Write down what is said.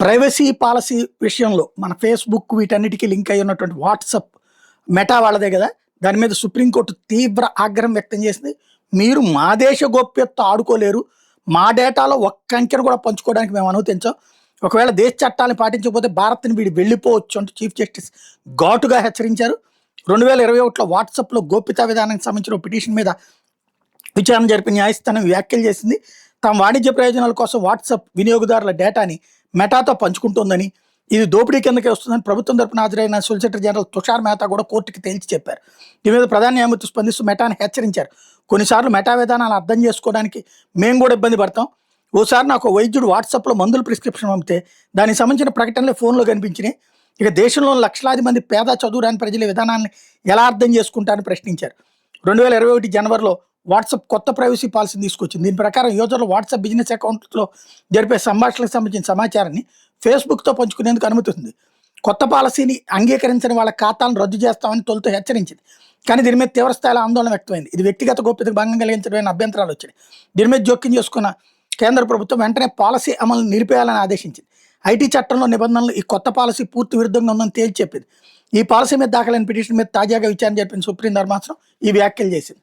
Privacy policy విషయంలో మన Facebook వీటన్నిటికి లింక్ అయ్యి ఉన్నటువంటి వాట్సాప్ మెటా వాళ్ళదే గదా! దాని మీద సుప్రీంకోర్టు తీవ్ర ఆగ్రహం వ్యక్తం చేసింది. మీరు మా దేశ గోప్యతతో ఆడుకోలేరు. మా డేటాలో ఒక్క అంకెను కూడా పంచుకోవడానికి మేము అనుమతించం. ఒకవేళ దేశ చట్టాలను పాటించకపోతే భారత్‌ని వీడి వెళ్ళిపోవచ్చు అంటూ చీఫ్ జస్టిస్ ఘాటుగా హెచ్చరించారు. 2021లో వాట్సాప్‌లో గోప్యతా విధానానికి సంబంధించిన పిటిషన్ మీద విచారణ జరిపిన న్యాయస్థానం వ్యాఖ్యలు చేసింది. తమ వాణిజ్య ప్రయోజనాల కోసం వాట్సాప్ వినియోగదారుల డేటాని మెటాతో పంచుకుంటోందని, ఇది దోపిడీ కిందకే వస్తుందని ప్రభుత్వం తరపున హాజరైన సొలిసిటర్ జనరల్ తుషార్ మెహతా కూడా కోర్టుకి తేల్చి చెప్పారు. దీని మీద ప్రధాన న్యాయమూర్తి స్పందిస్తూ మెటాని హెచ్చరించారు. కొన్నిసార్లు మెటా విధానాలు అర్థం చేసుకోవడానికి మేము కూడా ఇబ్బంది పడతాం. ఓసారి నాకు వైద్యుడు వాట్సాప్లో మందుల ప్రిస్క్రిప్షన్ పంపితే దానికి సంబంధించిన ప్రకటనలే ఫోన్లో కనిపించినాయి. ఇక దేశంలోని లక్షలాది మంది పేద చదువురాని ప్రజల విధానాన్ని ఎలా అర్థం చేసుకుంటారని ప్రశ్నించారు. 2021 జనవరిలో వాట్సాప్ కొత్త ప్రైవసీ పాలసీని తీసుకొచ్చింది. దీని ప్రకారం యూజర్లు వాట్సాప్ బిజినెస్ అకౌంట్లో జరిపే సంభాషణలకు సంబంధించిన సమాచారాన్ని ఫేస్బుక్తో పంచుకునేందుకు అనుమతి ఉంది. కొత్త పాలసీని అంగీకరించని వాళ్ళ ఖాతాలను రద్దు చేస్తామని తొలుత హెచ్చరించింది. కానీ దీని మీద తీవ్ర స్థాయిలో ఆందోళన వ్యక్తమైంది. ఇది వ్యక్తిగత గోప్యతకు భంగం కలిగించడమైన అభ్యంతరాలు వచ్చాయి. దీని మీద జోక్యం చేసుకున్న కేంద్ర ప్రభుత్వం వెంటనే పాలసీ అమలు నిలిపేయాలని ఆదేశించింది. ఐటీ చట్టంలో నిబంధనలు ఈ కొత్త పాలసీ పూర్తి విరుద్ధంగా ఉందని తేల్చి చెప్పింది. ఈ పాలసీ మీద దాఖలైన పిటిషన్ మీద తాజాగా విచారణ జరిపిన సుప్రీం ధర్మాసనం ఈ వ్యాఖ్యలు చేసింది.